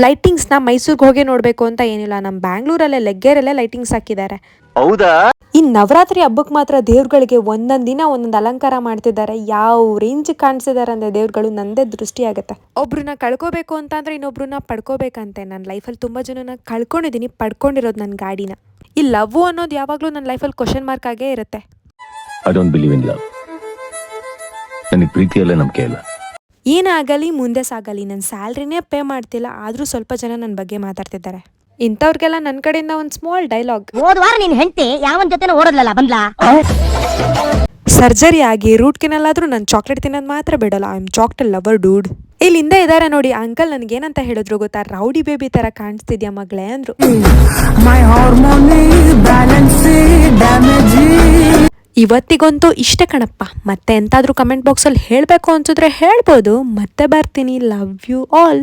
ಲೈಟಿಂಗ್ಸ್ನ ಮೈಸೂರಿಗೆ ಹೋಗಿ ನೋಡಬೇಕು ಅಂತ ಏನಿಲ್ಲ, ನಮ್ಮ ಬ್ಯಾಂಗ್ಳೂರಲ್ಲೇ ಲೆಗ್ಗೇರಲ್ಲೇ ಲೈಟಿಂಗ್ಸ್ ಹಾಕಿದ್ದಾರೆ. ಹೌದಾ? ಈ ನವರಾತ್ರಿ ಹಬ್ಬಕ್ಕೆ ಮಾತ್ರ ದೇವ್ರುಗಳಿಗೆ ಒಂದೊಂದು ದಿನ ಒಂದೊಂದು ಅಲಂಕಾರ ಮಾಡ್ತಿದ್ದಾರೆ. ಯಾವ ರೇಂಜ್ ಕಾಣಿಸಿದ್ದಾರೆ ಅಂದರೆ ದೇವ್ರುಗಳು ನಂದೇ ದೃಷ್ಟಿ ಆಗುತ್ತೆ. ಒಬ್ರನ್ನ ಕಳ್ಕೋಬೇಕು ಅಂತ ಅಂದ್ರೆ ಇನ್ನೊಬ್ರನ್ನ ಪಡ್ಕೋಬೇಕಂತೆ. ನನ್ನ ಲೈಫಲ್ಲಿ ತುಂಬ ಜನನ ಕಳ್ಕೊಂಡಿದ್ದೀನಿ, ಪಡ್ಕೊಂಡಿರೋದು ನನ್ನ ಗಾಡಿನ. ಈ ಲವ್ ಅನ್ನೋದು ಯಾವಾಗಲೂ ನನ್ನ ಲೈಫಲ್ಲಿ ಕ್ವಶನ್ ಮಾರ್ಕ್ ಆಗೇ ಇರುತ್ತೆ. I don't believe in love. ನನಗೆ ಪ್ರೀತಿಯಲ್ಲೇ ನಂಬಿಕೆ ಇಲ್ಲ. ಏನಾಗಲಿ ಮುಂದೆ ಸಾಗಲಿ, ನನ್ನ ಸ್ಯಾಲ್ರಿನೇ ಪೇ ಮಾಡ್ತಿಲ್ಲ, ಆದರೂ ಸ್ವಲ್ಪ ಜನ ನನ್ನ ಬಗ್ಗೆ ಮಾತಾಡ್ತಿದ್ದಾರೆ. ಇಂಥವ್ರಿಗೆಲ್ಲ ನನ್ನ ಕಡೆಯಿಂದ ಒಂದು ಸ್ಮಾಲ್ ಡೈಲಾಗ್. ಹೋದ್ವಾರ ನಿನ್ ಹೆಂಡತಿ ಯಾವನ್ ಜೊತೆ ಓಡೋದ್ಲಲ್ಲ ಬಂದ್ಲಾ? ಸರ್ಜರಿ ಆಗಿ ರೂಟ್ ಕೆನಲ್ಲಾದ್ರೂ ನಾನು ಚಾಕ್ಲೇಟ್ ತಿನ್ನೋದು ಮಾತ್ರ ಬಿಡೋಲ್ಲ. I am chocolate lover dude. ಇಲ್ಲಿ ಹಿಂದೆ ಇದ್ದಾರೆ ನೋಡಿ ಅಂಕಲ್, ನನಗೇನಂತ ಹೇಳಿದ್ರು ಗೊತ್ತಾ? ರೌಡಿ ಬೇಬಿ ತರ ಕಾಣಿಸ್ತಿದ್ಯಾ ಮಗಳೇ ಅಂದ್ರು. ಇವತ್ತಿಗಂತೂ ಇಷ್ಟ ಕಣಪ್ಪ. ಮತ್ತೆ ಎಂತಾದ್ರೂ ಕಮೆಂಟ್ ಬಾಕ್ಸಲ್ಲಿ ಹೇಳಬೇಕು ಅನ್ಸಿದ್ರೆ ಹೇಳ್ಬೋದು. ಮತ್ತೆ ಬರ್ತೀನಿ. Love you all.